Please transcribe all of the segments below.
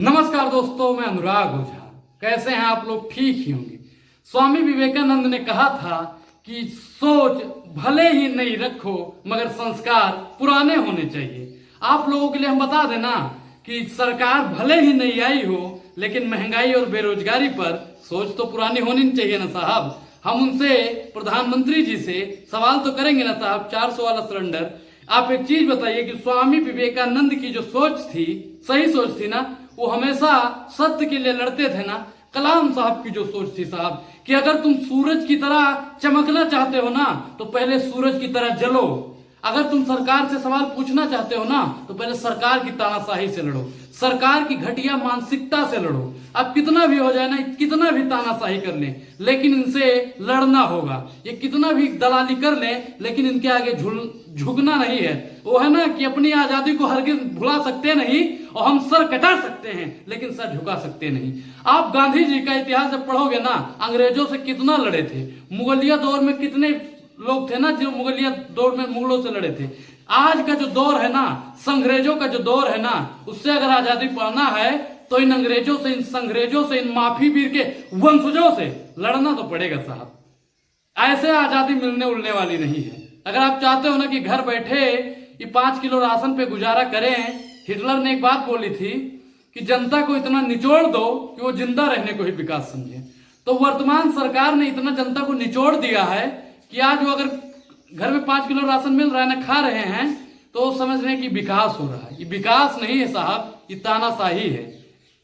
नमस्कार दोस्तों, मैं अनुराग ओझा। कैसे हैं आप लोग? ठीक ही होंगे। स्वामी विवेकानंद ने कहा था कि सोच भले ही नई रखो मगर संस्कार पुराने होने चाहिए। आप लोगों के लिए हम बता देना कि सरकार भले ही नई आई हो लेकिन महंगाई और बेरोजगारी पर सोच तो पुरानी होनी चाहिए ना साहब। हम उनसे, प्रधानमंत्री जी से सवाल तो करेंगे ना साहब। 400 वाला सिलेंडर, आप एक चीज बताइए कि स्वामी विवेकानंद की जो सोच थी, सही सोच थी ना, वो हमेशा सत्य के लिए लड़ते थे ना। कलाम साहब की जो सोच थी साहब कि अगर तुम सूरज की तरह चमकना चाहते हो ना तो पहले सूरज की तरह जलो। अगर तुम सरकार से सवाल पूछना चाहते हो ना तो पहले सरकार की तानाशाही से लड़ो, सरकार की घटिया मानसिकता से लड़ो। अब कितना भी हो जाए ना, कितना भी तानाशाही कर लें, लेकिन इनसे लड़ना होगा। ये कितना भी दलाली कर लें लेकिन इनके आगे झुकना नहीं है। वो है ना कि अपनी आजादी को हरगिज भुला सकते नहीं और हम सर कटा सकते हैं लेकिन सर झुका सकते नहीं। आप गांधी जी का इतिहास जब पढ़ोगे ना, अंग्रेजों से कितना लड़े थे। मुगलिया दौर में कितने लोग थे ना जो मुगलिया दौर में मुगलों से लड़े थे। आज का जो दौर है ना, संग्रेजों का जो दौर है ना, उससे अगर आजादी पाना है तो इन अंग्रेजों से, इन संग्रेजों से, इन माफी वीर के वंशजों से लड़ना तो पड़ेगा साहब। ऐसे आजादी मिलने उलने वाली नहीं है। अगर आप चाहते हो ना कि घर बैठे ये 5 किलो राशन पे गुजारा करें, हिटलर ने एक बात बोली थी कि जनता को इतना निचोड़ दो कि वो जिंदा रहने को ही विकास समझे। तो वर्तमान सरकार ने इतना जनता को निचोड़ दिया है कि आज वो अगर घर में 5 किलो राशन मिल रहा है ना, खा रहे हैं, तो समझ रहे हैं कि विकास हो रहा है। ये विकास नहीं है साहब, ये तानाशाही है।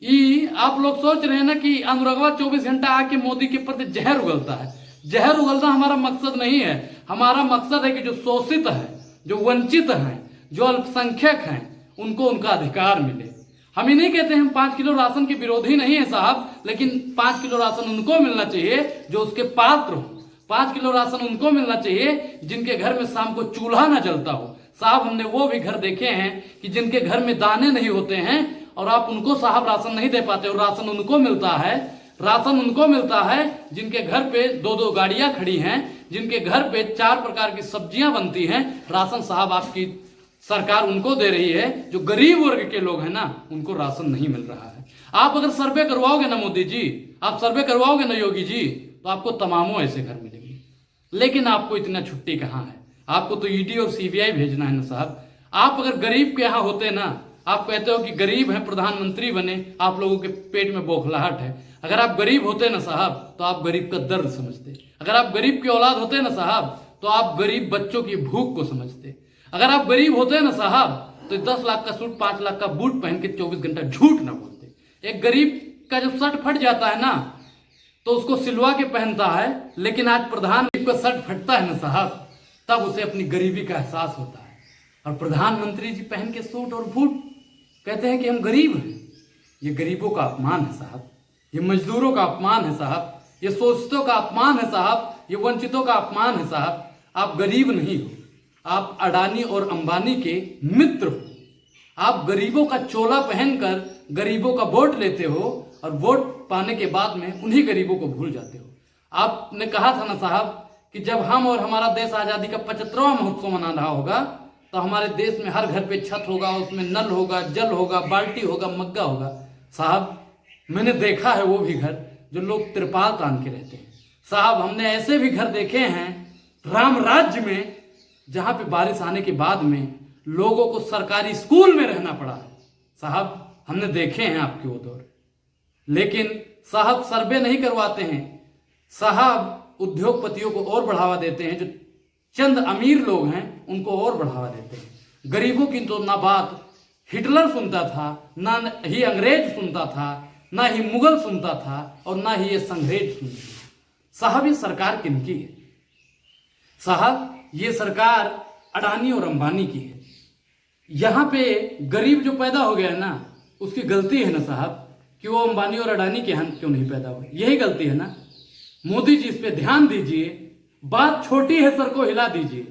ये आप लोग सोच रहे हैं ना कि अनुरगवा 24 घंटा आके मोदी के प्रति जहर उगलता है। जहर उगलना हमारा मकसद नहीं है। हमारा मकसद है कि जो शोषित है, जो वंचित हैं, जो अल्पसंख्यक हैं, उनको उनका अधिकार मिले। हम ही नहीं कहते हम 5 किलो राशन के विरोधी नहीं है साहब, लेकिन 5 किलो राशन उनको मिलना चाहिए जो उसके पात्र हो। 5 किलो राशन उनको मिलना चाहिए जिनके घर में शाम को चूल्हा ना जलता हो। साहब हमने वो भी घर देखे हैं कि जिनके घर में दाने नहीं होते हैं और आप उनको साहब राशन नहीं दे पाते। और राशन उनको मिलता है, राशन उनको मिलता है जिनके घर पे 2-2 गाड़ियां खड़ी हैं, जिनके घर पे 4 प्रकार की सब्जियां बनती हैं। राशन साहब आपकी सरकार उनको दे रही है। जो गरीब वर्ग के लोग हैं ना, उनको राशन नहीं मिल रहा है। आप अगर सर्वे करवाओगे ना मोदी जी, आप सर्वे करवाओगे ना योगी जी, तो आपको तमामों ऐसे घर मिलेंगे। लेकिन आपको इतना छुट्टी कहाँ है? आपको तो ईडी और सीबीआई भेजना है ना साहब। आप अगर गरीब के यहाँ होते ना, आप कहते हो कि गरीब है प्रधानमंत्री बने, आप लोगों के पेट में बौखलाहट है। अगर आप गरीब होते ना साहब तो आप गरीब का दर्द समझते। अगर आप गरीब की औलाद होते ना साहब तो आप गरीब बच्चों की भूख को समझते। अगर आप गरीब होते ना साहब तो 10 लाख का सूट, 5 लाख का बूट पहन के 24 घंटा झूठ ना बोलते। एक गरीब का जब शर्ट फट जाता है ना तो उसको सिलवा के पहनता है, लेकिन आज प्रधान का शर्ट फटता है ना साहब, तब उसे अपनी गरीबी का एहसास होता है। और प्रधानमंत्री जी पहन के सूट और बूट कहते हैं कि हम गरीब हैं। ये गरीबों का अपमान है साहब, ये मजदूरों का अपमान है साहब, ये शोषितों का अपमान है साहब, ये वंचितों का अपमान है साहब। आप गरीब नहीं हो, आप अडानी और अंबानी के मित्र हो। आप गरीबों का चोला पहनकर गरीबों का वोट लेते हो और वोट पाने के बाद में उन्हीं गरीबों को भूल जाते हो। आपने कहा था ना साहब कि जब हम और हमारा देश आजादी का 75वां महोत्सव मना रहा होगा तो हमारे देश में हर घर पे छत होगा, उसमें नल होगा, जल होगा, बाल्टी होगा, मग्गा होगा। साहब मैंने देखा है वो भी घर जो लोग त्रिपाल तान के रहते हैं। साहब हमने ऐसे भी घर देखे हैं राम राज्य में जहां पे बारिश आने के बाद में लोगों को सरकारी स्कूल में रहना पड़ा है। साहब हमने देखे हैं आपके वो दौर। लेकिन साहब सर्वे नहीं करवाते हैं साहब, उद्योगपतियों को और बढ़ावा देते हैं। जो चंद अमीर लोग हैं उनको और बढ़ावा देते हैं। गरीबों की तो ना बात हिटलर सुनता था, ना ही अंग्रेज सुनता था, ना ही मुगल सुनता था और ना ही ये संग्रेज सुनते थे। साहब ये सरकार किनकी है? साहब ये सरकार अडानी और अंबानी की है। यहां पे गरीब जो पैदा हो गया है ना, उसकी गलती है ना साहब कि वो अंबानी और अडानी के यहाँ क्यों नहीं पैदा हुए। यही गलती है ना। मोदी जी इस पे ध्यान दीजिए। बात छोटी है, सर को हिला दीजिए।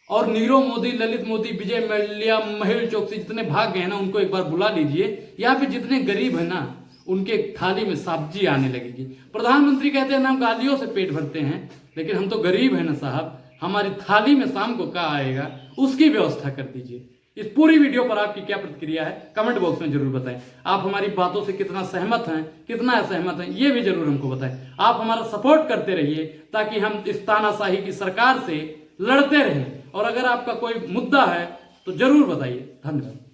और नीरव मोदी, ललित मोदी, विजय मल्ल्या, मेहुल चोकसी जितने भाग गए हैं ना, उनको एक बार बुला लीजिए। यहाँ पे जितने गरीब है ना, उनके थाली में सब्जी आने लगेगी। प्रधानमंत्री कहते हैं ना हम गालियों से पेट भरते हैं, लेकिन हम तो गरीब है ना साहब। हमारी थाली में शाम को क्या आएगा उसकी व्यवस्था कर दीजिए। इस पूरी वीडियो पर आपकी क्या प्रतिक्रिया है कमेंट बॉक्स में जरूर बताएं। आप हमारी बातों से कितना सहमत हैं, कितना असहमत हैं, ये भी जरूर हमको बताएं। आप हमारा सपोर्ट करते रहिए ताकि हम इस तानाशाही की सरकार से लड़ते रहें। और अगर आपका कोई मुद्दा है तो जरूर बताइए। धन्यवाद।